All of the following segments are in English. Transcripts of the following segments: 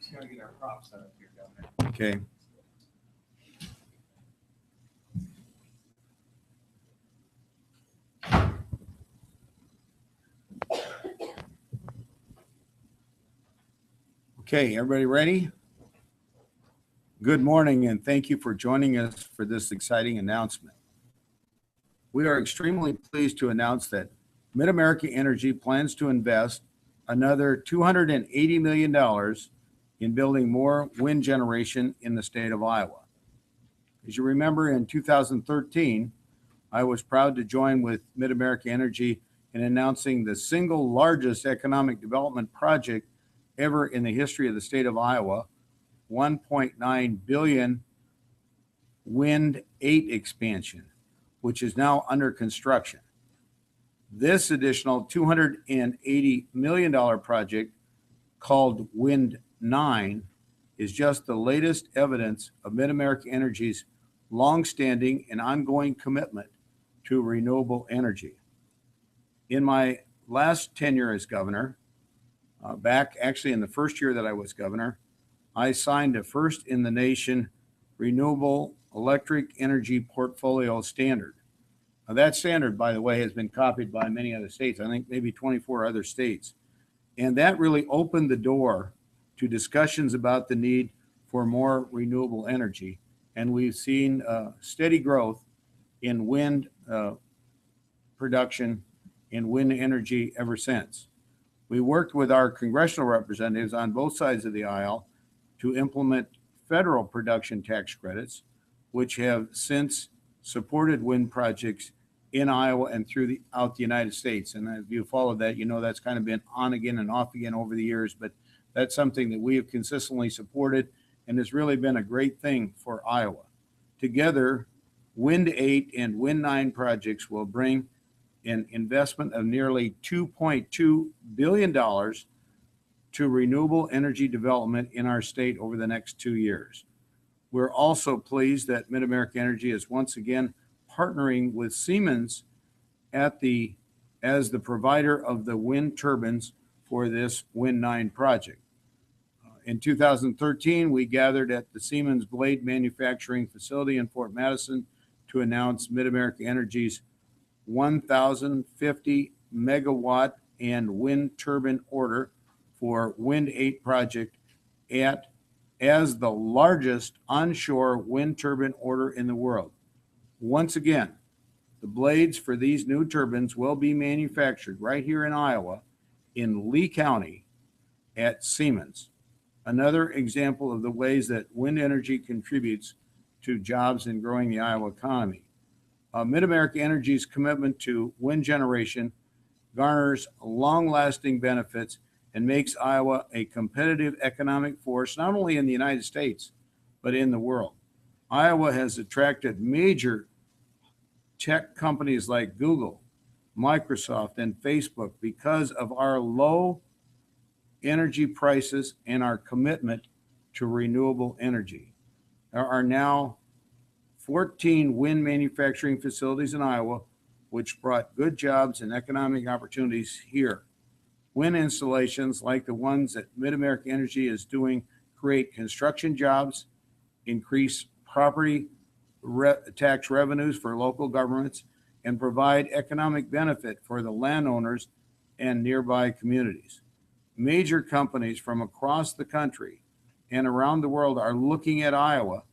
Just gotta get our props set up here, Governor. Okay. Okay, everybody ready? Good morning, and thank you for joining us for this exciting announcement. We are extremely pleased to announce that Mid-America Energy plans to invest another $280 million in building more wind generation in the state of Iowa. As you remember, in 2013, I was proud to join with Mid-America Energy in announcing the single largest economic development project ever in the history of the state of Iowa, 1.9 billion Wind 8 expansion, which is now under construction. This additional $280 million project, called Wind 9, is just the latest evidence of Mid-America Energy's longstanding and ongoing commitment to renewable energy. In my last tenure as governor, back actually in the first year that I was governor, I signed a first in the nation renewable electric energy portfolio standard. Now, that standard, by the way, has been copied by many other states, I think maybe 24 other states. And that really opened the door to discussions about the need for more renewable energy. And we've seen steady growth in wind production and wind energy ever since. We worked with our congressional representatives on both sides of the aisle to implement federal production tax credits, which have since supported wind projects in Iowa and throughout the United States. And if you followed that, you know that's kind of been on again and off again over the years, but that's something that we have consistently supported and has really been a great thing for Iowa. Together, Wind 8 and Wind 9 projects will bring an investment of nearly $2.2 billion to renewable energy development in our state over the next 2 years. We're also pleased that Mid-America Energy is once again partnering with Siemens as the provider of the wind turbines for this Wind 9 project. In 2013, we gathered at the Siemens blade manufacturing facility in Fort Madison to announce Mid-America Energy's 1,050 megawatt and wind turbine order for Wind 8 project as the largest onshore wind turbine order in the world. Once again, the blades for these new turbines will be manufactured right here in Iowa in Lee County at Siemens. Another example of the ways that wind energy contributes to jobs and growing the Iowa economy. Mid-America Energy's commitment to wind generation garners long-lasting benefits and makes Iowa a competitive economic force, not only in the United States, but in the world. Iowa has attracted major tech companies like Google, Microsoft, and Facebook because of our low energy prices and our commitment to renewable energy. There are now 14 wind manufacturing facilities in Iowa, which brought good jobs and economic opportunities here. Wind installations like the ones that Mid-America Energy is doing create construction jobs, increase property tax revenues for local governments, and provide economic benefit for the landowners and nearby communities. Major companies from across the country and around the world are looking at Iowa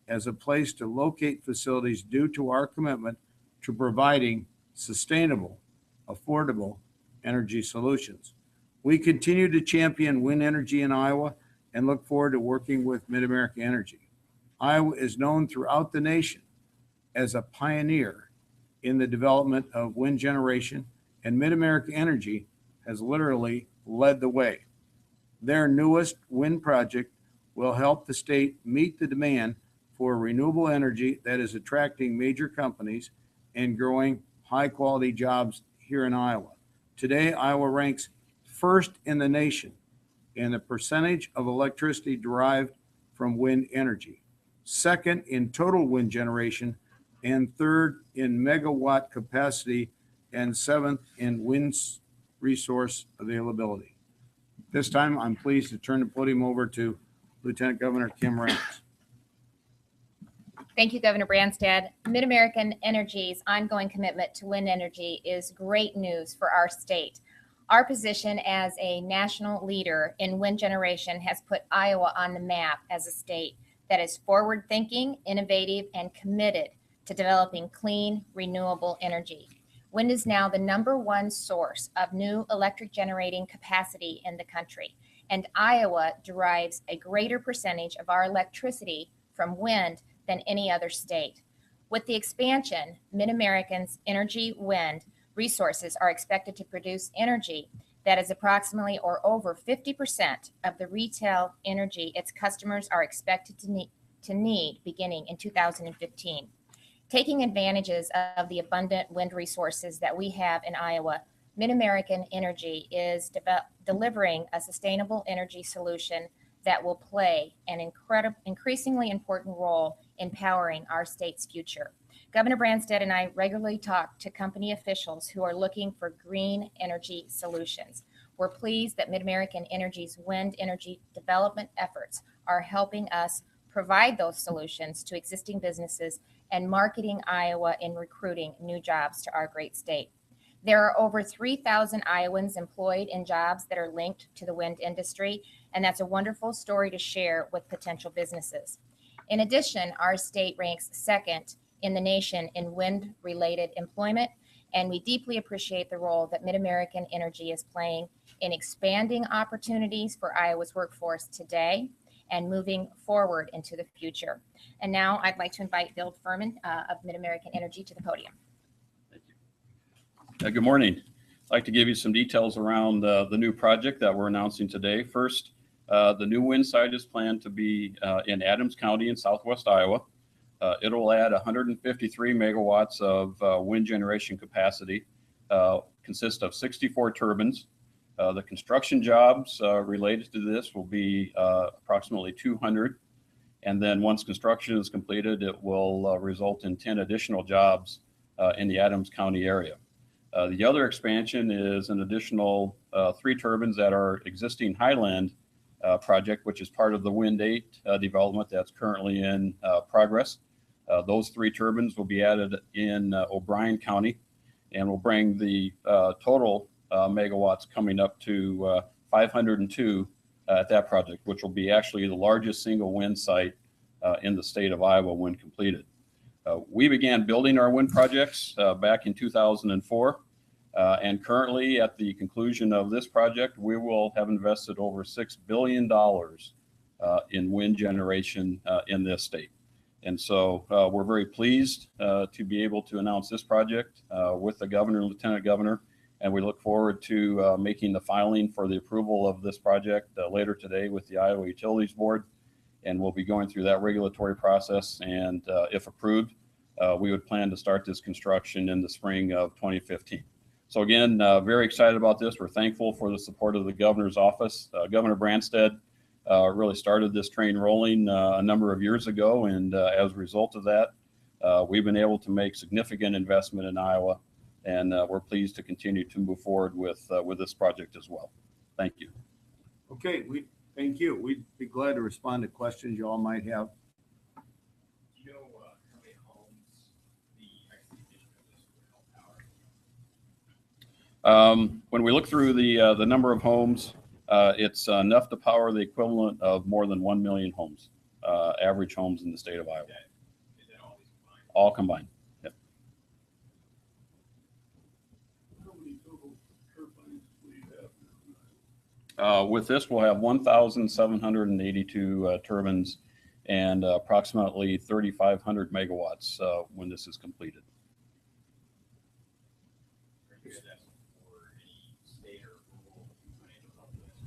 as a place to locate facilities due to our commitment to providing sustainable, affordable energy solutions. We continue to champion wind energy in Iowa and look forward to working with Mid-America Energy. Iowa is known throughout the nation as a pioneer in the development of wind generation, and Mid-America Energy has literally led the way. Their newest wind project will help the state meet the demand for renewable energy that is attracting major companies and growing high-quality jobs here in Iowa. Today, Iowa ranks first in the nation in the percentage of electricity derived from wind energy, second in total wind generation, and third in megawatt capacity, and seventh in wind resource availability. This time, I'm pleased to turn the podium over to Lieutenant Governor Kim Reynolds. Thank you, Governor Branstad. Mid-American Energy's ongoing commitment to wind energy is great news for our state. Our position as a national leader in wind generation has put Iowa on the map as a state that is forward-thinking, innovative, and committed to developing clean, renewable energy. Wind is now the #1 source of new electric generating capacity in the country, and Iowa derives a greater percentage of our electricity from wind than any other state. With the expansion, Mid-American's energy wind resources are expected to produce energy that is approximately or over 50% of the retail energy its customers are expected to need beginning in 2015. Taking advantages of the abundant wind resources that we have in Iowa, Mid-American Energy is delivering a sustainable energy solution that will play an increasingly important role in powering our state's future. Governor Branstad and I regularly talk to company officials who are looking for green energy solutions. We're pleased that Mid-American Energy's wind energy development efforts are helping us provide those solutions to existing businesses and marketing Iowa in recruiting new jobs to our great state. There are over 3,000 Iowans employed in jobs that are linked to the wind industry, and that's a wonderful story to share with potential businesses. In addition, our state ranks second in the nation in wind-related employment, and we deeply appreciate the role that Mid-American Energy is playing in expanding opportunities for Iowa's workforce today and moving forward into the future. And now I'd like to invite Bill Furman of Mid-American Energy to the podium. Thank you. Good morning. I'd like to give you some details around the new project that we're announcing today. First, the new wind site is planned to be in Adams County in southwest Iowa. It will add 153 megawatts of wind generation capacity, consist of 64 turbines. The construction jobs related to this will be approximately 200. And then once construction is completed, it will result in 10 additional jobs in the Adams County area. The other expansion is an additional 3 turbines at our existing Highland project, which is part of the Wind 8 development that's currently in progress. Those 3 turbines will be added in O'Brien County and will bring the total megawatts coming up to 502 at that project, which will be actually the largest single wind site in the state of Iowa when completed. We began building our wind projects back in 2004. And currently, at the conclusion of this project, we will have invested over $6 billion in wind generation in this state. And so we're very pleased to be able to announce this project with the governor and lieutenant governor. And we look forward to making the filing for the approval of this project later today with the Iowa Utilities Board. And we'll be going through that regulatory process. And if approved, we would plan to start this construction in the spring of 2015. So again, very excited about this. We're thankful for the support of the governor's office. Governor Branstad really started this train rolling a number of years ago. And as a result of that, we've been able to make significant investment in Iowa. And we're pleased to continue to move forward with this project as well. Thank you. Okay, thank you. We'd be glad to respond to questions you all might have. Do you know how many homes the execution of this will help power? When we look through the number of homes, it's enough to power the equivalent of more than 1 million homes, average homes in the state of Iowa. Okay. Is that all these combined? All combined. Yep. How many total turbines will you have? With this, we'll have 1,782 turbines and approximately 3,500 megawatts when this is completed. Are you guys asking for any state or rural financial help with this?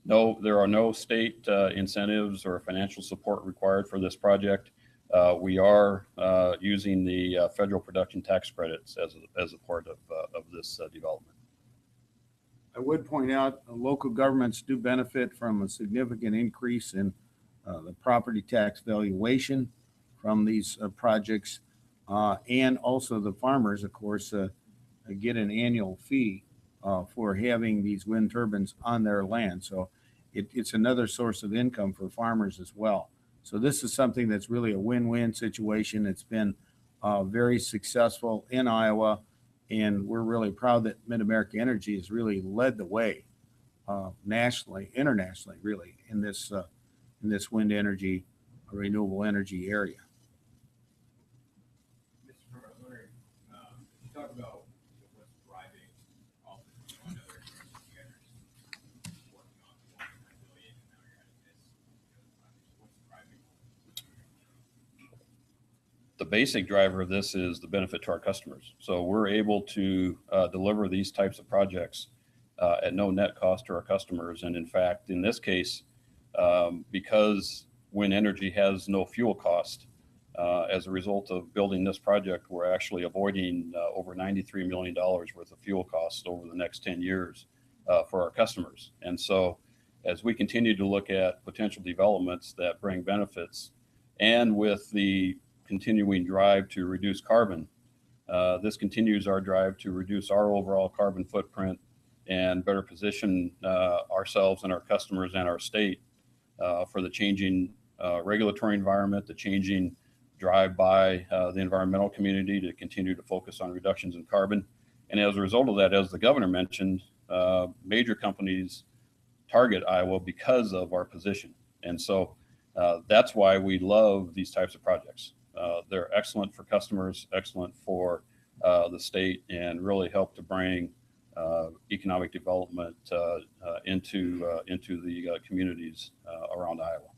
No, there are no state incentives or financial support required for this project. We are using the federal production tax credits as a part of this development. I would point out local governments do benefit from a significant increase in the property tax valuation from these projects. And also the farmers, of course, get an annual fee for having these wind turbines on their land. So it's another source of income for farmers as well. So this is something that's really a win-win situation. It's been very successful in Iowa, and we're really proud that Mid-America Energy has really led the way nationally, internationally, really, in this wind energy, renewable energy area. Mr. Farmer, I was wondering, you talk about what's driving all this, other together, working on the 1.9 billion, and now you're adding this, what's driving? The basic driver of this is the benefit to our customers. So we're able to deliver these types of projects at no net cost to our customers. And in fact, in this case, because wind energy has no fuel cost, as a result of building this project, we're actually avoiding over $93 million worth of fuel costs over the next 10 years for our customers. And so as we continue to look at potential developments that bring benefits, and with the continuing drive to reduce carbon, this continues our drive to reduce our overall carbon footprint and better position ourselves and our customers and our state for the changing regulatory environment, the changing drive by the environmental community to continue to focus on reductions in carbon. And as a result of that, as the governor mentioned, major companies target Iowa because of our position. And so that's why we love these types of projects. They're excellent for customers, excellent for the state, and really help to bring economic development into the communities around Iowa.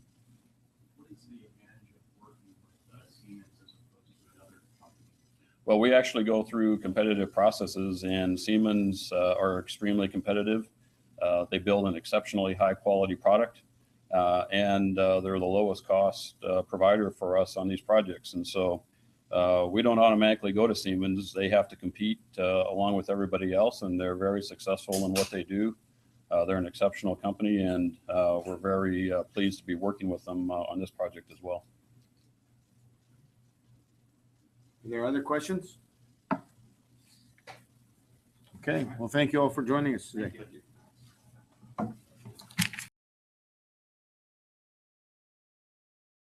What is the advantage of working with Siemens as opposed to another company? Well, we actually go through competitive processes, and Siemens are extremely competitive. They build an exceptionally high quality product, and they're the lowest cost provider for us on these projects. And so we don't automatically go to Siemens. They have to compete along with everybody else, and they're very successful in what they do. They're an exceptional company, and we're very pleased to be working with them on this project as well. Are there other questions? Okay, well, thank you all for joining us today. Thank you.